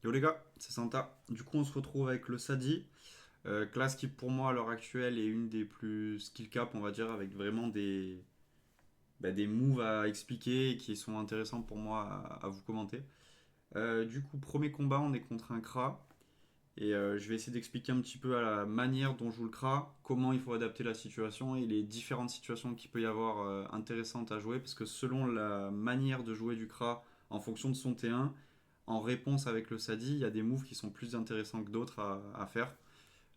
Yo les gars, c'est Santa. Du coup, on se retrouve avec le Sadi, classe qui pour moi à l'heure actuelle est une des plus skill cap, on va dire, avec vraiment des moves à expliquer et qui sont intéressants pour moi à vous commenter. Du coup, premier combat, on est contre un Kra. Et je vais essayer d'expliquer un petit peu à la manière dont joue le Kra, comment il faut adapter la situation et les différentes situations qu'il peut y avoir intéressantes à jouer, parce que selon la manière de jouer du Kra, en fonction de son T1, en réponse avec le Sadi, il y a des moves qui sont plus intéressants que d'autres à faire.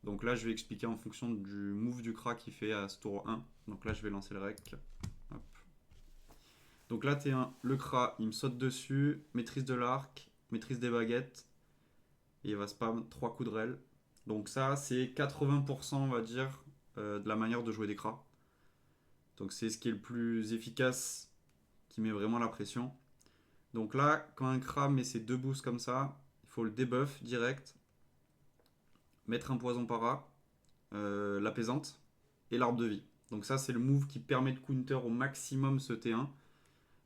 Donc là, je vais expliquer en fonction du move du Kra qu'il fait à ce tour 1. Donc là, je vais lancer le rec. Hop. Donc là, T1, le Kra, il me saute dessus, maîtrise de l'arc, maîtrise des baguettes, et il va spam 3 coups de rel. Donc ça, c'est 80%, on va dire, de la manière de jouer des Kras. Donc c'est ce qui est le plus efficace, qui met vraiment la pression. Donc là, quand un Kra met ses deux boosts comme ça, il faut le debuff direct, mettre un poison para, l'apaisante et l'arbre de vie. Donc ça, c'est le move qui permet de counter au maximum ce T1,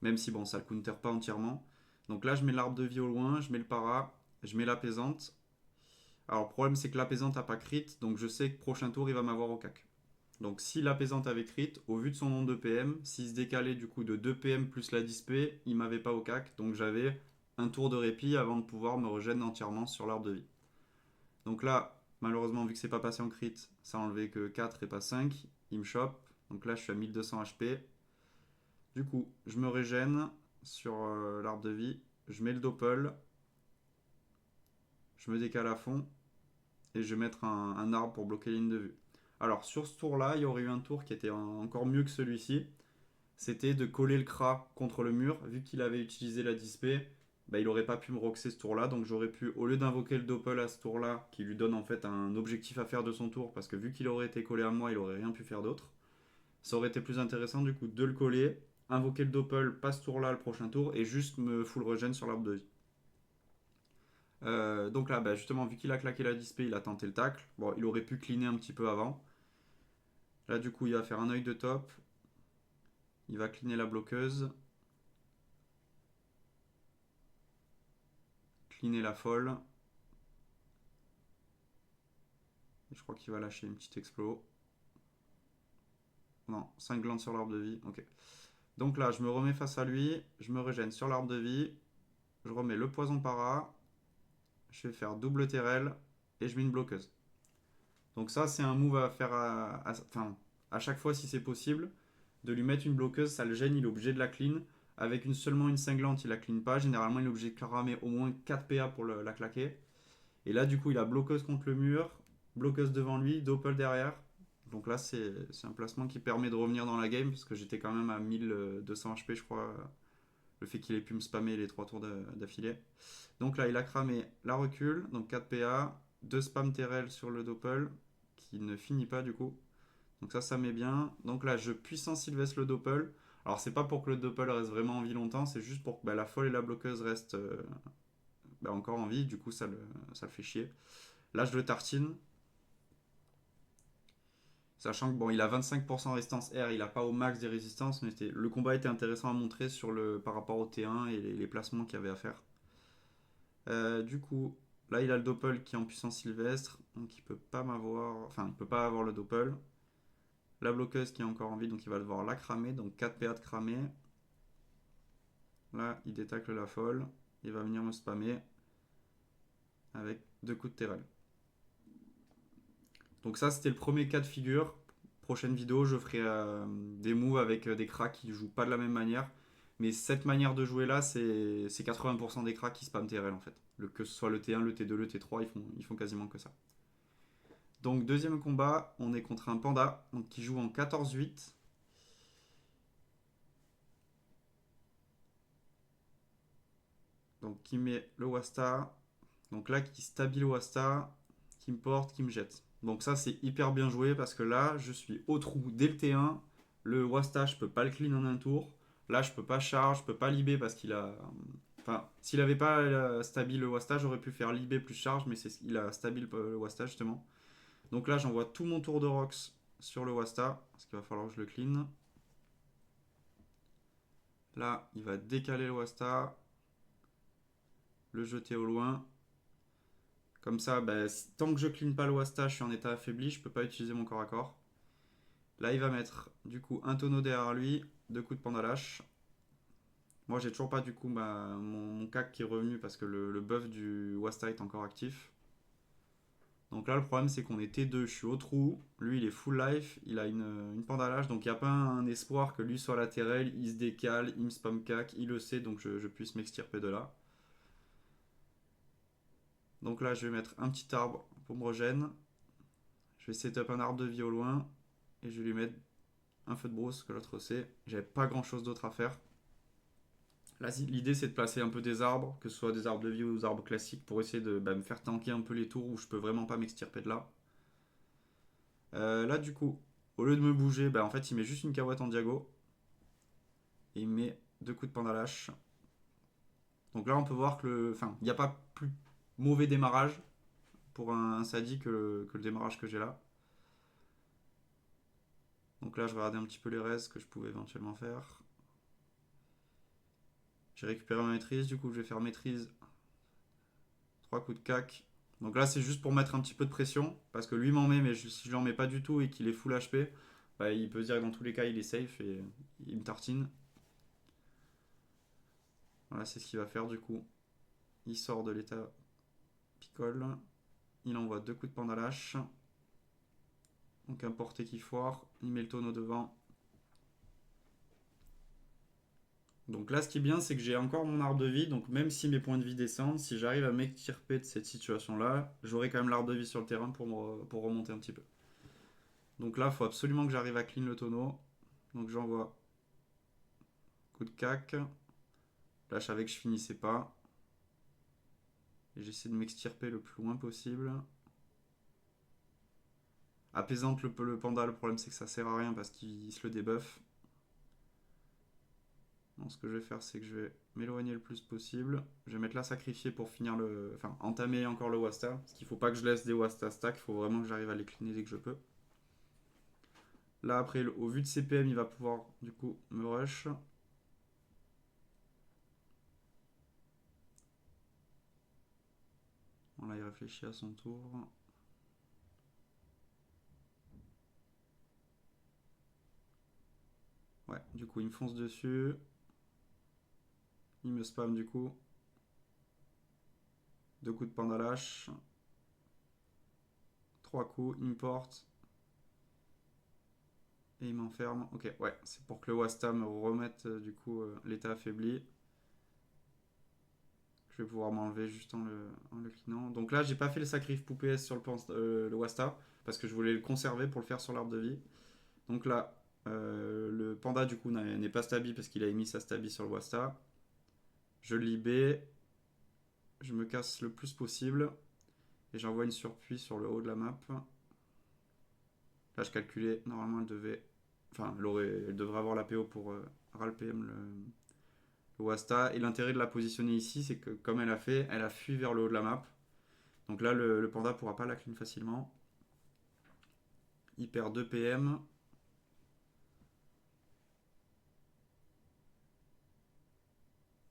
même si bon, ça le counter pas entièrement. Donc là, je mets l'arbre de vie au loin, je mets le para, je mets l'apaisante. Alors le problème, c'est que l'apaisante a pas crit, donc je sais que prochain tour, il va m'avoir au cac. Donc si l'apaisante avait crit, au vu de son nombre de PM, s'il se décalait du coup de 2 PM plus la disp, il m'avait pas au cac, donc j'avais un tour de répit avant de pouvoir me régénérer entièrement sur l'arbre de vie. Donc là, malheureusement, vu que c'est pas passé en crit, ça a enlevé que 4 et pas 5. Il me chope. Donc là, je suis à 1200 HP. Du coup, je me régène sur l'arbre de vie. Je mets le doppel. Je me décale à fond. Et je vais mettre un arbre pour bloquer la ligne de vue. Alors, sur ce tour-là, il y aurait eu un tour qui était encore mieux que celui-ci. C'était de coller le Kra contre le mur. Vu qu'il avait utilisé la disp, bah, il aurait pas pu me roxer ce tour-là. Donc j'aurais pu, au lieu d'invoquer le doppel à ce tour-là, qui lui donne en fait un objectif à faire de son tour, parce que vu qu'il aurait été collé à moi, il aurait rien pu faire d'autre. Ça aurait été plus intéressant du coup de le coller, invoquer le doppel, pas ce tour-là, le prochain tour, et juste me full regen sur l'arbre de vie. Donc là, bah, justement, vu qu'il a claqué la disp, il a tenté le tacle. Bon, il aurait pu cleaner un petit peu avant. Là, du coup, il va faire un œil de top. Il va cleaner la bloqueuse. Cleaner la folle. Je crois qu'il va lâcher une petite explo. Non, 5 glandes sur l'arbre de vie. Ok. Donc là, je me remets face à lui. Je me régène sur l'arbre de vie. Je remets le poison para. Je vais faire double TRL. Et je mets une bloqueuse. Donc ça, c'est un move à faire à chaque fois si c'est possible. De lui mettre une bloqueuse, ça le gêne. Il est obligé de la clean. Avec seulement une cinglante, il la clean pas. Généralement, il est obligé de cramer au moins 4 PA pour la claquer. Et là, du coup, il a bloqueuse contre le mur. Bloqueuse devant lui. Doppel derrière. Donc là, c'est un placement qui permet de revenir dans la game, parce que j'étais quand même à 1200 HP, je crois, le fait qu'il ait pu me spammer les 3 tours d'affilée. Donc là, il a cramé la recul, donc 4 PA, 2 spam TRL sur le doppel, qui ne finit pas du coup. Donc ça met bien. Donc là, je puissance Sylvestre le doppel. Alors c'est pas pour que le doppel reste vraiment en vie longtemps, c'est juste pour que la folle et la bloqueuse restent encore en vie, du coup ça le fait chier. Là, je le tartine. Sachant que bon, il a 25% résistance R, il a pas au max des résistances, mais le combat était intéressant à montrer par rapport au T1 et les placements qu'il y avait à faire. Du coup, là il a le doppel qui est en puissance sylvestre, donc il peut pas m'avoir. Enfin, il peut pas avoir le doppel. La bloqueuse qui est encore en vie, donc il va devoir la cramer, donc 4 PA de cramer. Là, il détacle la folle, il va venir me spammer avec 2 coups de terrel. Donc ça, c'était le premier cas de figure. Prochaine vidéo, je ferai des moves avec des cracks qui jouent pas de la même manière. Mais cette manière de jouer là, c'est 80% des cracks qui spam TRL en fait. Que ce soit le T1, le T2, le T3, ils font quasiment que ça. Donc deuxième combat, on est contre un panda donc, qui joue en 14-8. Donc qui met le Wasta. Donc là, qui stabile le Wasta, qui me porte, qui me jette. Donc ça, c'est hyper bien joué parce que là, je suis au trou dès le T1. Le Wasta, je peux pas le clean en un tour. Là, je peux pas charge, je peux pas libé parce qu'il a. Enfin, s'il avait pas stable le Wasta, j'aurais pu faire libé plus charge, mais il a stable le Wasta justement. Donc là, j'envoie tout mon tour de Rox sur le Wasta, parce qu'il va falloir que je le clean. Là, il va décaler le Wasta, le jeter au loin. Comme ça, bah, tant que je clean pas le Wasta, je suis en état affaibli, je peux pas utiliser mon corps à corps. Là, il va mettre du coup un tonneau derrière lui, 2 coups de pandalache. Moi, j'ai toujours pas du coup mon cac qui est revenu parce que le buff du Wasta est encore actif. Donc là, le problème, c'est qu'on est T2, je suis au trou. Lui, il est full life, il a une pandalage, donc il n'y a pas un espoir que lui soit latéral, il se décale, il me spam cac, il le sait, donc je puisse m'extirper de là. Donc là, je vais mettre un petit arbre pour me régène. Je vais setup un arbre de vie au loin, et je vais lui mettre un feu de brousse que l'autre sait. J'avais pas grand chose d'autre à faire. Là, l'idée, c'est de placer un peu des arbres, que ce soit des arbres de vie ou des arbres classiques, pour essayer de me faire tanker un peu les tours où je peux vraiment pas m'extirper de là. Là, du coup, au lieu de me bouger, en fait, il met juste une carouette en diago. Et il met 2 coups de pandalache. Donc là, on peut voir que enfin, il n'y a pas plus mauvais démarrage pour un Sadi que le démarrage que j'ai là. Donc là, je regardais un petit peu les restes que je pouvais éventuellement faire. J'ai récupéré ma maîtrise, du coup, je vais faire maîtrise 3 coups de cac. Donc là, c'est juste pour mettre un petit peu de pression, parce que lui m'en met, mais si je lui en mets pas du tout et qu'il est full HP, il peut se dire que dans tous les cas, il est safe et il me tartine. Voilà, c'est ce qu'il va faire du coup. Il sort de l'état picole. Il envoie 2 coups de pandalache. Donc un porté qui foire. Il met le tonneau devant. Donc là, ce qui est bien, c'est que j'ai encore mon arbre de vie. Donc même si mes points de vie descendent, si j'arrive à m'extirper de cette situation-là, j'aurai quand même l'arbre de vie sur le terrain pour remonter un petit peu. Donc là, il faut absolument que j'arrive à clean le tonneau. Donc j'envoie coup de cac. Là, je savais que je finissais pas. Et j'essaie de m'extirper le plus loin possible. Apaisante le panda, le problème c'est que ça sert à rien parce qu'il se le débuff. Donc ce que je vais faire, c'est que je vais m'éloigner le plus possible. Je vais mettre là sacrifié pour finir enfin, entamer encore le Wasta. Parce qu'il ne faut pas que je laisse des Wasta stack, il faut vraiment que j'arrive à les cleaner dès que je peux. Là, après, au vu de CPM, il va pouvoir du coup me rush. Bon, là, il réfléchit à son tour. Ouais, du coup, il me fonce dessus. Il me spam du coup. 2 coups de pandalache. 3 coups, il me porte. Et il m'enferme. Ok, ouais, c'est pour que le Wasta me remette du coup l'état affaibli. Je vais pouvoir m'enlever juste en le cleanant. Donc là, j'ai pas fait le sacrifice poupée sur le Wasta parce que je voulais le conserver pour le faire sur l'arbre de vie. Donc là, le panda du coup n'est pas stabi parce qu'il a émis sa stabi sur le Wasta. Je libère, je me casse le plus possible et j'envoie une surpuis sur le haut de la map. Là, je calculais, normalement enfin, elle devrait avoir la PO pour RAL PM le Wasta. Et l'intérêt de la positionner ici, c'est que comme elle a fui vers le haut de la map. Donc là, le panda pourra pas la clean facilement. Il perd 2 PM.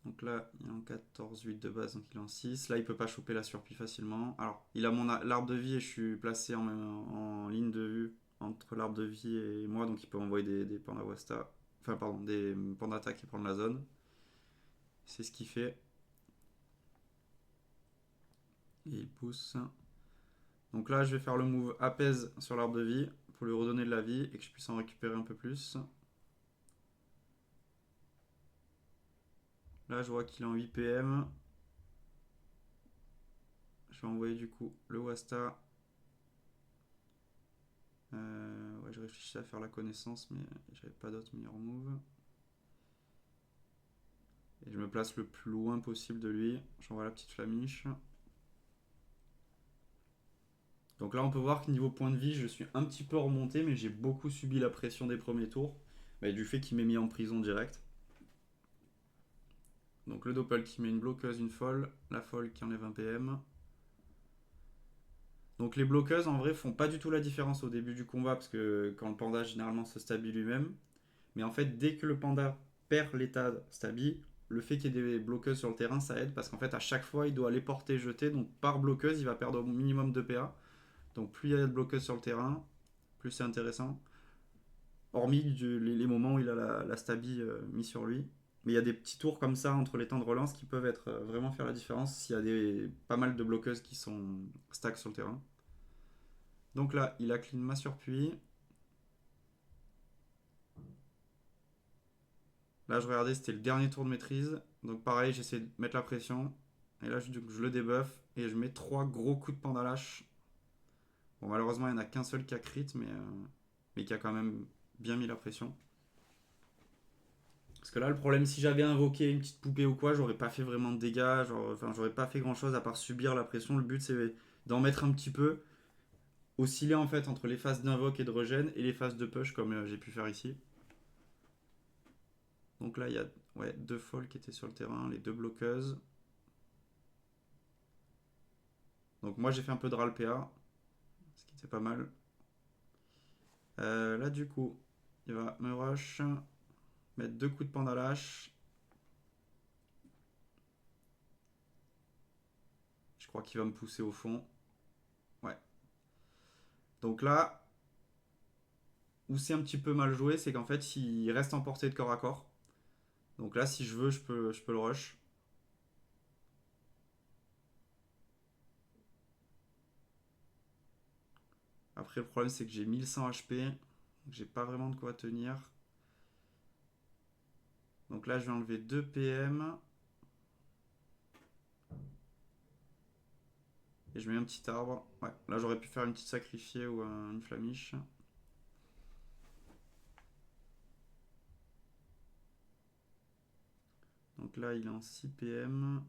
Donc là, il est en 14-8 de base, donc il est en 6. Là, il peut pas choper la surpie facilement. Alors, il a l'arbre de vie et je suis placé en ligne de vue entre l'arbre de vie et moi, donc il peut envoyer des pandas Wasta. Enfin, pardon, des pandas attaques et prendre la zone. C'est ce qu'il fait. Et il pousse. Donc là, je vais faire le move apaise sur l'arbre de vie pour lui redonner de la vie et que je puisse en récupérer un peu plus. Là, je vois qu'il est en 8 PM. Je vais envoyer du coup le Wasta. Ouais, je réfléchissais à faire la connaissance, mais j'avais pas d'autre meilleur move. Et je me place le plus loin possible de lui. J'envoie la petite flamiche. Donc là, on peut voir que niveau point de vie, je suis un petit peu remonté, mais j'ai beaucoup subi la pression des premiers tours. Du fait qu'il m'ait mis en prison direct. Donc le doppel qui met une bloqueuse, une folle. La folle qui enlève un PM. Donc les bloqueuses en vrai font pas du tout la différence au début du combat parce que quand le panda généralement se stabile lui-même. Mais en fait dès que le panda perd l'état stabi, le fait qu'il y ait des bloqueuses sur le terrain, ça aide parce qu'en fait, à chaque fois, il doit les porter, jeter. Donc, par bloqueuse, il va perdre au minimum de PA. Donc, plus il y a de bloqueuses sur le terrain, plus c'est intéressant. Hormis les moments où il a la stabi mis sur lui. Mais il y a des petits tours comme ça entre les temps de relance qui peuvent être vraiment faire la différence s'il y a pas mal de bloqueuses qui sont stack sur le terrain. Donc là, il a clean ma surpuis. Là, je regardais, c'était le dernier tour de maîtrise. Donc pareil, j'essaie de mettre la pression. Et là, je le débuff et je mets 3 gros coups de pandalache. Bon, malheureusement, il n'y en a qu'un seul qui a crit, mais qui a quand même bien mis la pression. Parce que là, le problème, si j'avais invoqué une petite poupée ou quoi, j'aurais pas fait vraiment de dégâts. Enfin, j'aurais pas fait grand chose à part subir la pression. Le but, c'est d'en mettre un petit peu. Osciller en fait entre les phases d'invoque et de regen et les phases de push comme j'ai pu faire ici. Donc là, il y a ouais, 2 folles qui étaient sur le terrain, les 2 bloqueuses. Donc moi, j'ai fait un peu de RAL PA, ce qui était pas mal. Là, du coup, il va me rush, mettre 2 coups de pandalache. Je crois qu'il va me pousser au fond. Ouais. Donc là, où c'est un petit peu mal joué, c'est qu'en fait, il reste en portée de corps à corps. Donc là, si je veux, je peux le rush. Après, le problème, c'est que j'ai 1100 HP. Donc j'ai pas vraiment de quoi tenir. Donc là, je vais enlever 2 PM. Et je mets un petit arbre. Ouais, là, j'aurais pu faire une petite sacrifiée ou une flamiche. Donc là, il est en 6 PM.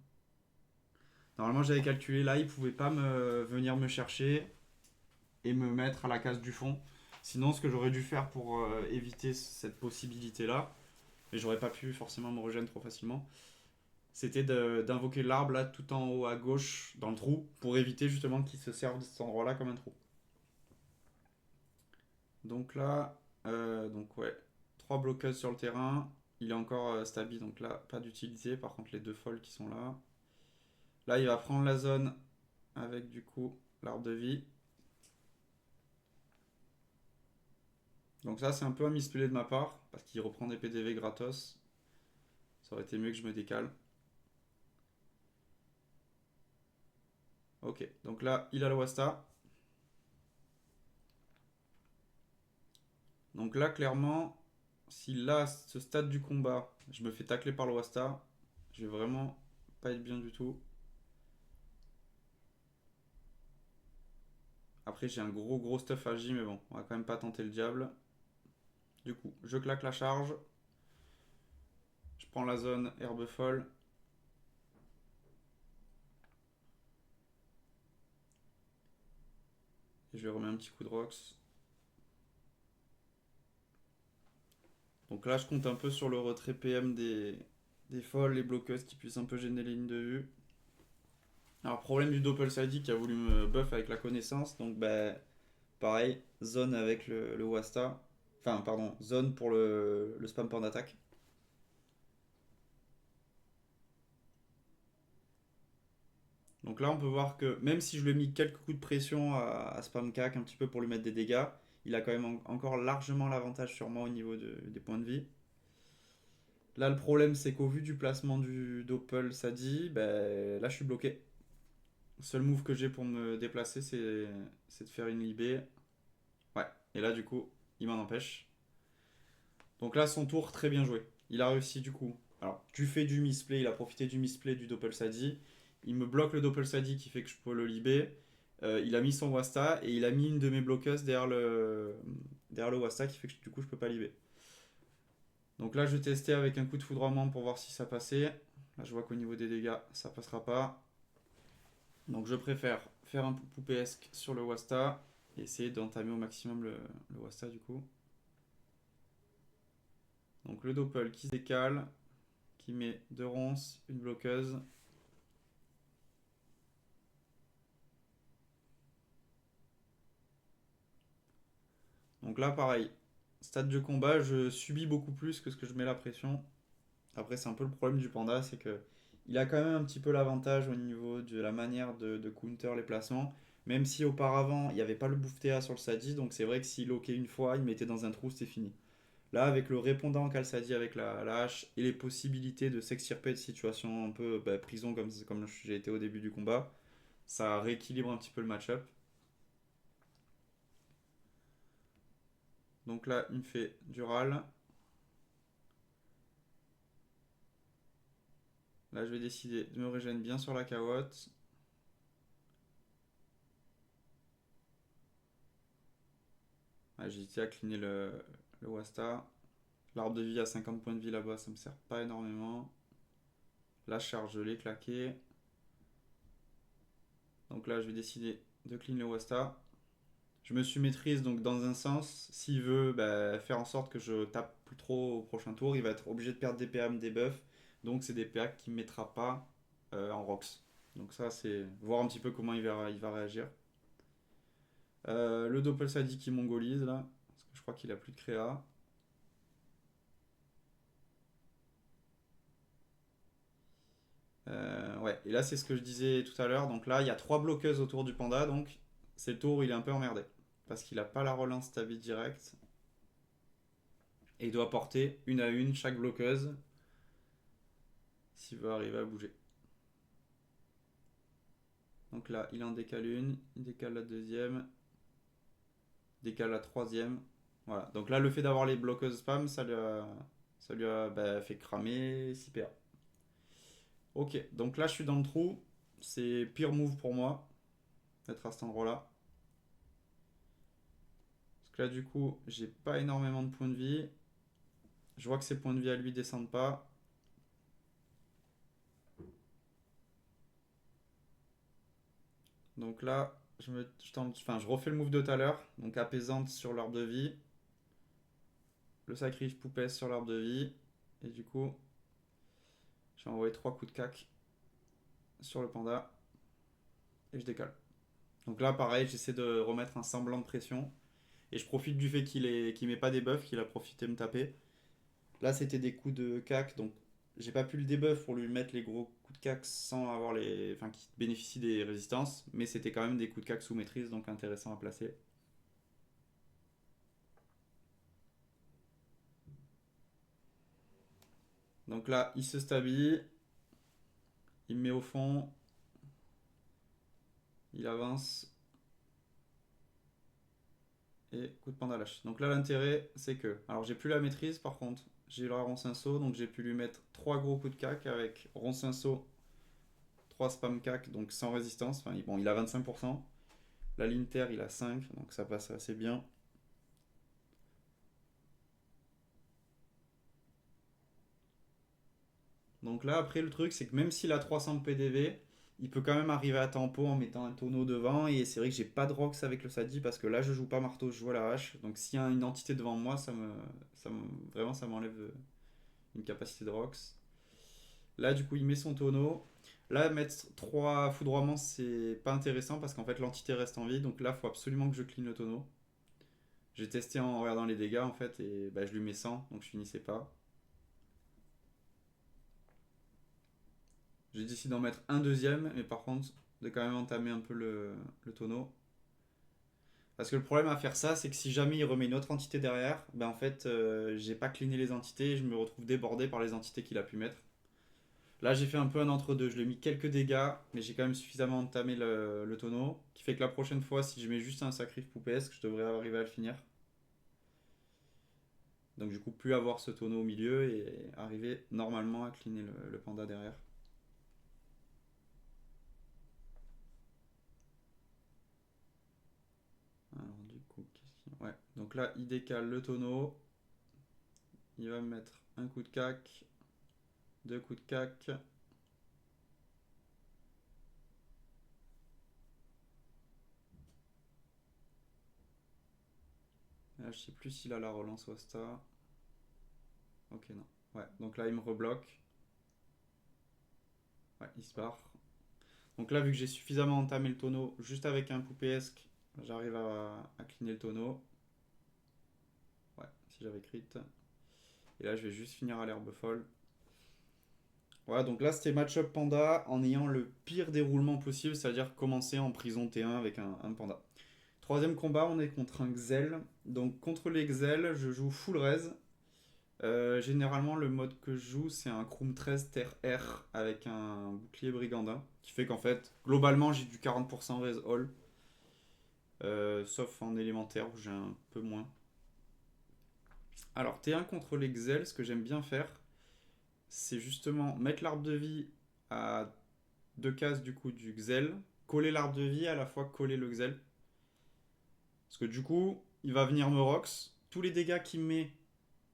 Normalement, j'avais calculé là, il pouvait pas venir me chercher et me mettre à la case du fond. Sinon, ce que j'aurais dû faire pour éviter cette possibilité-là, mais j'aurais pas pu forcément me regen trop facilement, c'était d'invoquer l'arbre là tout en haut à gauche dans le trou pour éviter justement qu'il se serve de cet endroit-là comme un trou. Donc là, donc ouais, 3 bloqueuses sur le terrain. Il est encore stabi, donc là, pas d'utilité. Par contre, les 2 folles qui sont là. Là, il va prendre la zone avec du coup l'arbre de vie. Donc ça, c'est un peu un misplay de ma part, parce qu'il reprend des PDV gratos. Ça aurait été mieux que je me décale. Ok, donc là, il a le Wasta. Donc là, clairement, si là, ce stade du combat, je me fais tacler par le Wasta, je vais vraiment pas être bien du tout. Après, j'ai un gros stuff à J, mais bon, on va quand même pas tenter le diable. Du coup, je claque la charge. Je prends la zone herbe folle. Et je vais remettre un petit coup de Rox. Donc là, je compte un peu sur le retrait PM des folles, les bloqueuses qui puissent un peu gêner les lignes de vue. Alors, problème du Doppelside qui a voulu me buff avec la connaissance. Donc, bah, pareil, zone avec le Wasta. Enfin, pardon, zone pour le spam point d'attaque. Donc là, on peut voir que même si je lui ai mis quelques coups de pression à spam cac un petit peu pour lui mettre des dégâts, il a quand même encore largement l'avantage sur moi au niveau des points de vie. Là, le problème, c'est qu'au vu du placement du Doppel Sadi, ben, là, je suis bloqué. Le seul move que j'ai pour me déplacer, c'est de faire une libé. Ouais, et là, du coup, il m'en empêche. Donc là, son tour, très bien joué. Il a réussi, du coup. Alors, tu fais du misplay, il a profité du misplay du Doppel Sadi. Il me bloque le Doppel Sadi qui fait que je peux le libé. Il a mis son Wasta et il a mis une de mes bloqueuses derrière le Wasta qui fait que du coup, je peux pas libé. Donc là, je vais tester avec un coup de foudroiement pour voir si ça passait. Là, je vois qu'au niveau des dégâts, ça passera pas. Donc je préfère faire un poupéesque sur le Wasta et essayer d'entamer au maximum le Wasta du coup. Donc le Doppel qui se décale, qui met 2 ronces, une bloqueuse. Donc là pareil, stade de combat, je subis beaucoup plus que ce que je mets la pression. Après, c'est un peu le problème du panda, c'est que il a quand même un petit peu l'avantage au niveau de la manière de counter les placements. Même si auparavant, il n'y avait pas le bouffe TA sur le Sadi, donc c'est vrai que s'il loquait une fois, il mettait dans un trou, c'était fini. Là, avec le répondant qu'a le Sadi avec la hache et les possibilités de s'extirper de situations un peu bah, prison comme j'ai été au début du combat, ça rééquilibre un petit peu le match-up. Donc là, il me fait du râle. Là, je vais décider de me régénérer bien sur la carotte. Ah, j'ai hésité à cleaner le Wasta. L'arbre de vie à 50 points de vie là-bas, ça me sert pas énormément. La charge, je l'ai claqué. Donc là, je vais décider de clean le Wasta. Je me suis maîtrise donc dans un sens. S'il veut bah, faire en sorte que je tape plus trop au prochain tour, il va être obligé de perdre des PA, des buffs. Donc c'est des PA qu'il ne mettra pas en Rox. Donc ça, c'est voir un petit peu comment il va réagir. Le Doppel Sadi qui mongolise là. Parce que je crois qu'il a plus de créa. Ouais, et là c'est ce que je disais tout à l'heure. Donc là, il y a 3 bloqueuses autour du panda. Donc c'est le tour où il est un peu emmerdé. Parce qu'il n'a pas la relance stabile directe. Et il doit porter une à une chaque bloqueuse s'il veut arriver à bouger. Donc là, il en décale une, il décale la deuxième, décale la troisième. Voilà. Donc là, le fait d'avoir les bloqueuses spam, ça lui a bah, fait cramer 6 PA. Ok, donc là, je suis dans le trou. C'est pire move pour moi d'être à cet endroit-là. Parce que là, du coup, j'ai pas énormément de points de vie. Je vois que ses points de vie à lui descendent pas. Donc là, je refais le move de tout à l'heure. Donc apaisante sur l'arbre de vie. Le sacrifice poupesse sur l'arbre de vie. Et du coup, j'ai envoyé 3 coups de cac sur le panda. Et je décale. Donc là, pareil, j'essaie de remettre un semblant de pression. Et je profite du fait qu'il met pas des buffs, qu'il a profité de me taper. Là, c'était des coups de cac, donc j'ai pas pu le debuff pour lui mettre les gros coups de cac sans avoir les. Enfin, qui bénéficient des résistances. Mais c'était quand même des coups de cac sous maîtrise, donc intéressant à placer. Donc là, il se stabilise. Il me met au fond. Il avance. Et coup de panda lâche. Donc là, l'intérêt, c'est que. Alors, j'ai plus la maîtrise par contre. J'ai eu le Roncinceau, donc j'ai pu lui mettre 3 gros coups de cac avec Roncinceau, 3 spam cac, donc sans résistance. Enfin, bon, il a 25%. La Linter, il a 5, donc ça passe assez bien. Donc là, après, le truc, c'est que même s'il a 300 de PDV, il peut quand même arriver à tempo en mettant un tonneau devant. Et c'est vrai que j'ai pas de Rox avec le Sadi parce que là, je joue pas marteau, je joue à la hache. Donc s'il y a une entité devant moi, vraiment, ça m'enlève une capacité de Rox. Là, du coup, il met son tonneau. Là, mettre 3 foudroiements, c'est pas intéressant parce qu'en fait, l'entité reste en vie. Donc là, il faut absolument que je clean le tonneau. J'ai testé en regardant les dégâts en fait et bah, je lui mets 100, donc je finissais pas. J'ai décidé d'en mettre un deuxième, mais par contre, de quand même entamer un peu le tonneau. Parce que le problème à faire ça, c'est que si jamais il remet une autre entité derrière, ben en fait, j'ai pas cleané les entités et je me retrouve débordé par les entités qu'il a pu mettre. Là, j'ai fait un peu un entre-deux. Je lui ai mis quelques dégâts, mais j'ai quand même suffisamment entamé le tonneau. Qui fait que la prochaine fois, si je mets juste un sacrifice poupesque, je devrais arriver à le finir. Donc, du coup, plus avoir ce tonneau au milieu et arriver normalement à cleaner le panda derrière. Alors, du coup, ouais. Donc là, il décale le tonneau. Il va me mettre un coup de cac, deux coups de cac. Là, je sais plus s'il a la relance Wasta. Ok, non. Ouais, donc là, il me rebloque. Ouais, il se barre. Donc là, vu que j'ai suffisamment entamé le tonneau, juste avec un poupéesque, j'arrive à cleaner le tonneau. Ouais, si j'avais crit. Et là, je vais juste finir à l'herbe folle. Voilà, donc là c'était match-up panda en ayant le pire déroulement possible, c'est-à-dire commencer en prison T1 avec un panda. Troisième combat, on est contre un Xel. Donc contre les Xel, je joue full res. Généralement, le mode que je joue, c'est un Chrome 13 Terre R avec un bouclier brigandin, qui fait qu'en fait, globalement, j'ai du 40% res all, sauf en élémentaire où j'ai un peu moins. Alors, T1 contre les Xel, ce que j'aime bien faire, c'est justement mettre l'arbre de vie à deux cases du coup du Xel, coller l'arbre de vie, à la fois coller le Xel. Parce que du coup, il va venir me rox. Tous les dégâts qu'il met,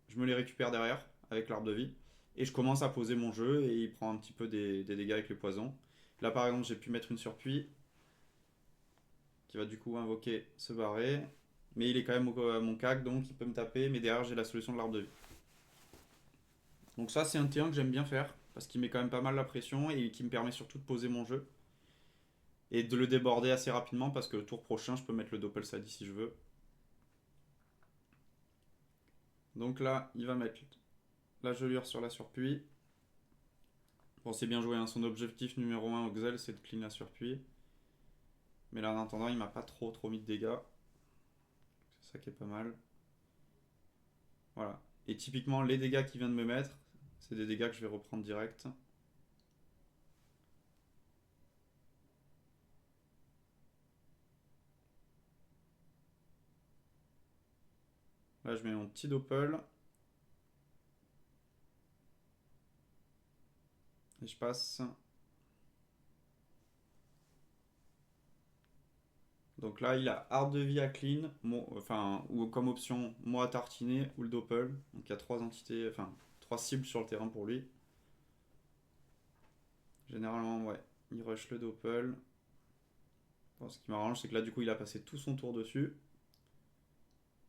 je me les récupère derrière avec l'arbre de vie. Et je commence à poser mon jeu et il prend un petit peu des dégâts avec les poisons. Là par exemple, j'ai pu mettre une surpuis qui va du coup invoquer se barrer. Mais il est quand même à mon cac donc il peut me taper. Mais derrière, j'ai la solution de l'arbre de vie. Donc ça, c'est un T1 que j'aime bien faire parce qu'il met quand même pas mal la pression et qui me permet surtout de poser mon jeu. Et de le déborder assez rapidement parce que le tour prochain, je peux mettre le Doppel Sadi si je veux. Donc là, il va mettre la gelure sur la surpuis. Bon, c'est bien joué, hein. Son objectif numéro 1 au Xel, c'est de clean la surpuis. Mais là, en attendant, il m'a pas trop mis de dégâts. C'est ça qui est pas mal. Voilà. Et typiquement, les dégâts qu'il vient de me mettre, c'est des dégâts que je vais reprendre direct. Là, je mets mon petit doppel. Et je passe. Donc là, il a arbre de vie à clean, enfin, ou comme option, moi à tartiner ou le doppel. Donc il y a trois entités, enfin, trois cibles sur le terrain pour lui. Généralement, ouais, il rush le doppel. Bon, ce qui m'arrange, c'est que là, du coup, il a passé tout son tour dessus.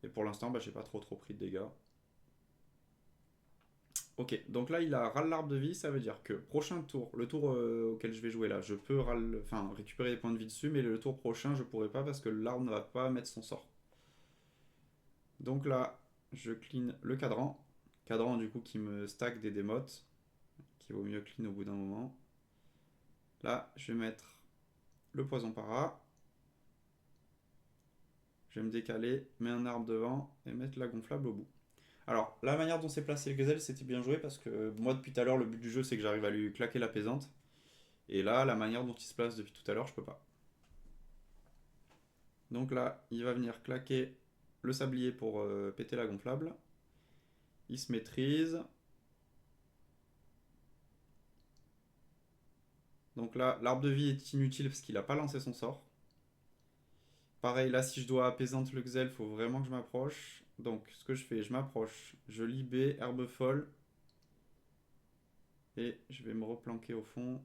Et pour l'instant, bah, j'ai pas trop pris de dégâts. Ok, donc là il a râle l'arbre de vie, ça veut dire que prochain tour, le tour auquel je vais jouer là, je peux récupérer des points de vie dessus, mais le tour prochain je pourrai pas parce que l'arbre ne va pas mettre son sort. Donc là, je clean le cadran. Cadran du coup qui me stack des démotes, qui vaut mieux clean au bout d'un moment. Là, je vais mettre le poison para. Je vais me décaler, mettre un arbre devant et mettre la gonflable au bout. Alors, la manière dont c'est placé le gazelle, c'était bien joué parce que moi depuis tout à l'heure, le but du jeu c'est que j'arrive à lui claquer la pesante. Et là, la manière dont il se place depuis tout à l'heure, je peux pas. Donc là, il va venir claquer le sablier pour péter la gonflable. Il se maîtrise. Donc là, l'arbre de vie est inutile parce qu'il n'a pas lancé son sort. Pareil, là, si je dois apaisante le Xel, il faut vraiment que je m'approche. Donc, ce que je fais, je m'approche, je libère herbe folle. Et je vais me replanquer au fond.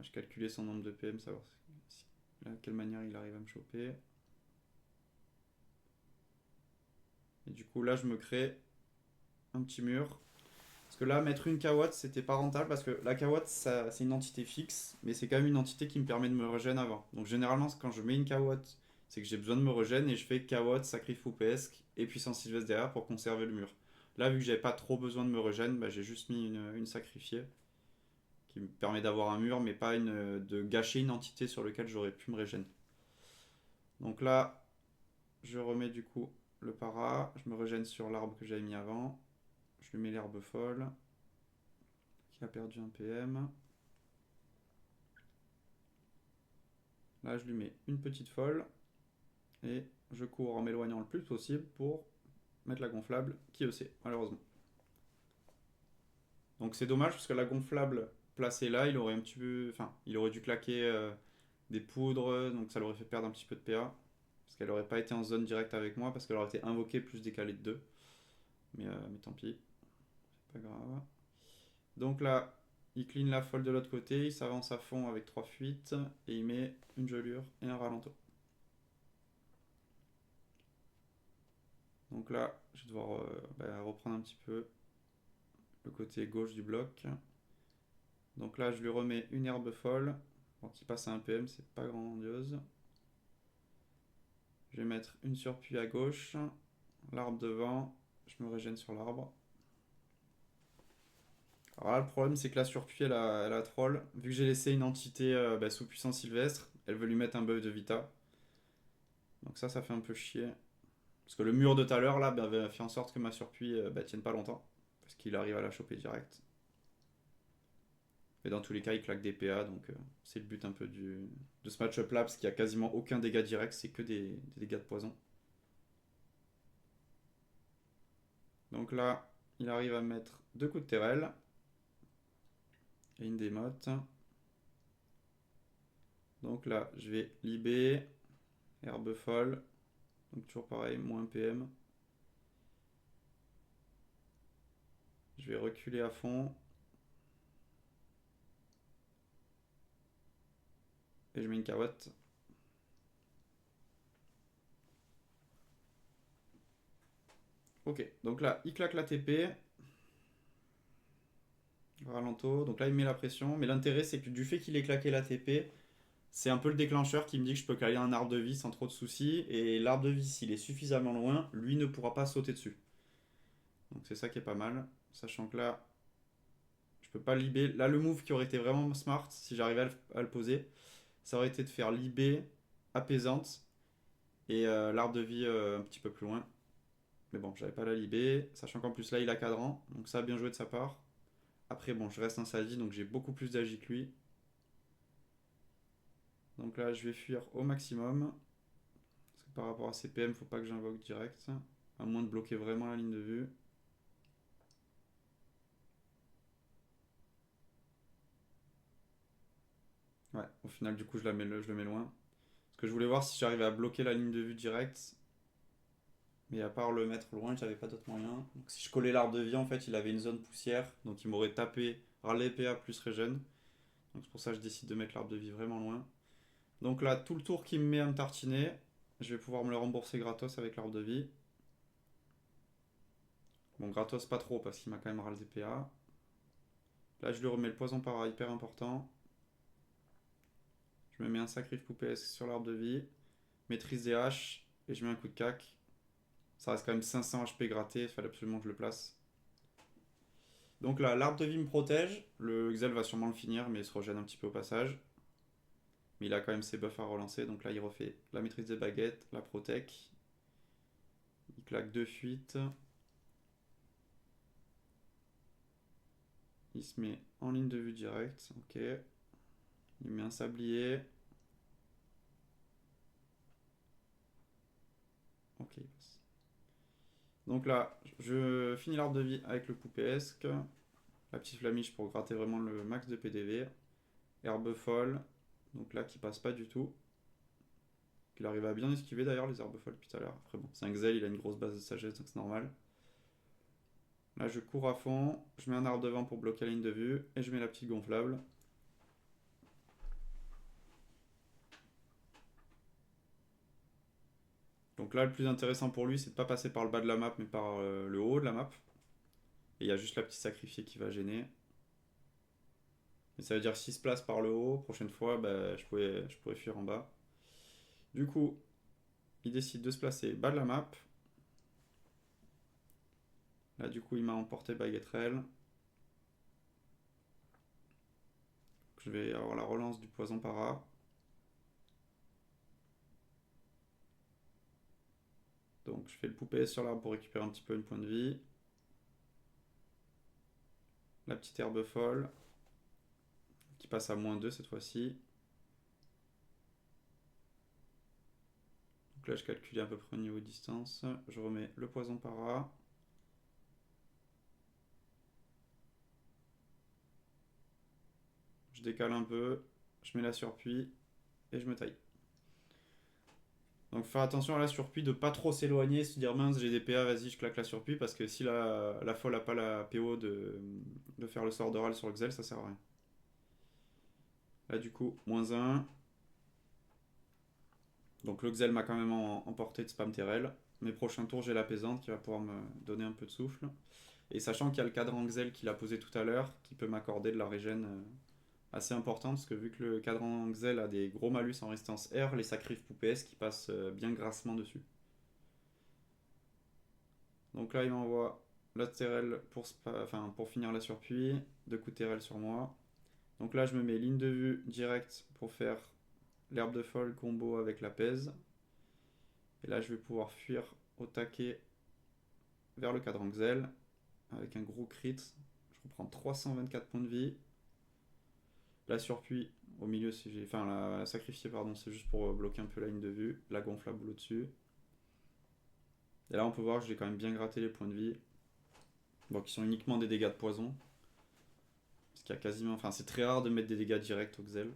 Je calculais son nombre de PM, savoir de quelle manière il arrive à me choper. Et du coup, là, je me crée un petit mur. Parce que là, mettre une kawatt, c'était pas rentable parce que la kawatt, c'est une entité fixe, mais c'est quand même une entité qui me permet de me regen avant. Donc généralement, quand je mets une kawatt, c'est que j'ai besoin de me regen et je fais kawatt, sacrifice pesque et puissance sylvestre derrière pour conserver le mur. Là, vu que j'avais pas trop besoin de me regen, bah, j'ai juste mis une sacrifiée qui me permet d'avoir un mur, mais pas de gâcher une entité sur laquelle j'aurais pu me regen. Donc là, je remets du coup le para, je me regen sur l'arbre que j'avais mis avant, je lui mets l'herbe folle qui a perdu un PM. Là, je lui mets une petite folle et je cours en m'éloignant le plus possible pour mettre la gonflable qui EC, malheureusement. Donc c'est dommage parce que la gonflable placée là, il aurait un petit peu, enfin, il aurait dû claquer des poudres, donc ça l'aurait fait perdre un petit peu de PA parce qu'elle aurait pas été en zone directe avec moi parce qu'elle aurait été invoquée plus décalée de 2. Mais tant pis, c'est pas grave. Donc là, il clean la folle de l'autre côté, il s'avance à fond avec 3 fuites et il met une gelure et un ralento. Donc là, je vais devoir reprendre un petit peu le côté gauche du bloc. Donc là, je lui remets une herbe folle. Bon, qui passe à un PM, c'est pas grandiose. Je vais mettre une surpuis à gauche, l'arbre devant, je me régène sur l'arbre. Alors là, le problème, c'est que la surpuis, elle a troll. Vu que j'ai laissé une entité sous puissance sylvestre, elle veut lui mettre un buff de vita. Donc ça fait un peu chier. Parce que le mur de tout à l'heure, là, avait fait en sorte que ma surpuis tienne pas longtemps. Parce qu'il arrive à la choper direct. Et dans tous les cas, il claque des PA, donc c'est le but un peu de ce match-up là, parce qu'il n'y a quasiment aucun dégât direct, c'est que des dégâts de poison. Donc là, il arrive à mettre 2 coups de terrelle et une démote. Donc là, je vais libé, herbe folle, donc toujours pareil, moins PM. Je vais reculer à fond. Et je mets une carotte. Ok, donc là, il claque la TP. Ralento. Donc là, il met la pression. Mais l'intérêt, c'est que du fait qu'il ait claqué la TP, c'est un peu le déclencheur qui me dit que je peux caler un arbre de vie sans trop de soucis. Et l'arbre de vie, s'il est suffisamment loin, lui ne pourra pas sauter dessus. Donc c'est ça qui est pas mal. Sachant que là, je peux pas libé. Là, le move qui aurait été vraiment smart, si j'arrivais à le poser, ça aurait été de faire libé, apaisante, et l'arbre de vie un petit peu plus loin. Mais bon, j'avais pas la libé. Sachant qu'en plus là, il a cadran. Donc ça a bien joué de sa part. Après, bon, je reste un Sadi, donc j'ai beaucoup plus d'agi que lui. Donc là, je vais fuir au maximum. Parce que par rapport à ses PM, faut pas que j'invoque direct. À moins de bloquer vraiment la ligne de vue. Ouais, au final, du coup, je le mets loin. Parce que je voulais voir si j'arrivais à bloquer la ligne de vue directe. Mais à part le mettre loin, j'avais pas d'autre moyen. Donc si je collais l'arbre de vie, en fait, il avait une zone poussière. Donc il m'aurait tapé par l'EPA plus régène. Donc c'est pour ça que je décide de mettre l'arbre de vie vraiment loin. Donc là, tout le tour qu'il me met à me tartiner, je vais pouvoir me le rembourser gratos avec l'arbre de vie. Bon, gratos pas trop parce qu'il m'a quand même râle des PA. Là, je lui remets le poison para hyper important. Je me mets un sacrifice poupesque sur l'arbre de vie. Maîtrise des haches. Et je mets un coup de cac. Ça reste quand même 500 HP gratté. Il fallait absolument que je le place. Donc là, l'arbre de vie me protège. Le Xel va sûrement le finir, mais il se régène un petit peu au passage. Mais il a quand même ses buffs à relancer. Donc là, il refait la maîtrise des baguettes, la protec. Il claque 2 fuites. Il se met en ligne de vue directe. Ok. Il met un sablier. Ok, il passe. Donc là, je finis l'arbre de vie avec le poupesque. La petite flamiche pour gratter vraiment le max de PDV. Herbe folle. Donc là, qui passe pas du tout. Il arrive à bien esquiver d'ailleurs les herbes folles depuis tout à l'heure. Après bon, c'est un Xel, il a une grosse base de sagesse, donc c'est normal. Là, je cours à fond. Je mets un arbre de vent pour bloquer la ligne de vue. Et je mets la petite gonflable. Donc là, le plus intéressant pour lui, c'est de pas passer par le bas de la map, mais par le haut de la map. Et il y a juste la petite sacrifiée qui va gêner. Et ça veut dire que s'il se place par le haut, prochaine fois, bah, je pourrais fuir en bas. Du coup, il décide de se placer bas de la map. Là, du coup, il m'a emporté baguetterelle. Je vais avoir la relance du poison para. Donc, je fais le poupée sur l'arbre pour récupérer un petit peu une point de vie. La petite herbe folle qui passe à -2 cette fois-ci. Donc là, je calcule à peu près au niveau de distance. Je remets le poison para. Je décale un peu. Je mets la surpuis. Et je me taille. Donc faire attention à la surpuis de pas trop s'éloigner, se dire mince j'ai des PA, vas-y je claque la surpuis parce que si la folle a pas la PO de faire le sort de râle sur le Xel, ça sert à rien. Là du coup, -1. Donc le Xel m'a quand même emporté de spam Terrell. Mes prochains tours, j'ai l'apaisante qui va pouvoir me donner un peu de souffle. Et sachant qu'il y a le cadran Xel qu'il a posé tout à l'heure, qui peut m'accorder de la régène assez importante, parce que vu que le cadran Xel a des gros malus en résistance R, les sacrifices poupées qui passent bien grassement dessus. Donc là, il m'envoie la Terrell pour finir la surpuis, 2 coups Terrell sur moi. Donc là je me mets ligne de vue directe pour faire l'herbe de folle combo avec la pèse. Et là je vais pouvoir fuir au taquet vers le cadran Xel avec un gros crit. Je reprends 324 points de vie. La surpuis au milieu, enfin la sacrifier pardon, c'est juste pour bloquer un peu la ligne de vue. La gonfle à boule au-dessus. Et là on peut voir que j'ai quand même bien gratté les points de vie. Bon, qui sont uniquement des dégâts de poison. Parce qu'il y a quasiment. Enfin, c'est très rare de mettre des dégâts directs au Xel.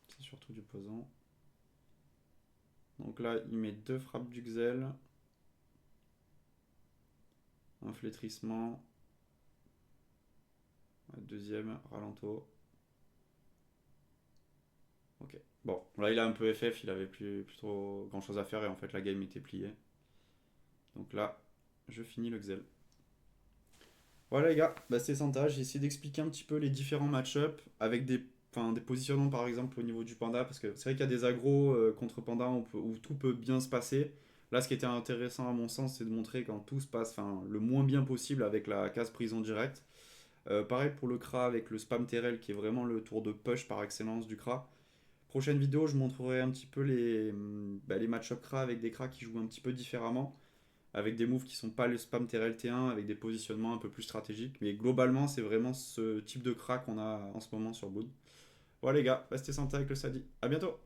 C'est surtout du poison. Donc là, il met 2 frappes du Xel. Un flétrissement. Deuxième, ralento. Ok. Bon, là il a un peu FF, il avait plus trop grand chose à faire et en fait la game était pliée. Donc là, je finis le Xel. Voilà les gars, bah, c'était sympa. J'ai essayé d'expliquer un petit peu les différents match-up avec des positionnements par exemple au niveau du panda, parce que c'est vrai qu'il y a des agros contre panda où tout peut bien se passer. Là, ce qui était intéressant à mon sens, c'est de montrer quand tout se passe le moins bien possible avec la case prison directe. Pareil pour le Kra avec le spam Terrell qui est vraiment le tour de push par excellence du Kra. Prochaine vidéo, je montrerai un petit peu les match-up Kra avec des Kra qui jouent un petit peu différemment, avec des moves qui sont pas le spam Terrell T1, avec des positionnements un peu plus stratégiques. Mais globalement, c'est vraiment ce type de Kra qu'on a en ce moment sur Boon. Voilà les gars, bah, c'était Santa avec le Sadi. À bientôt!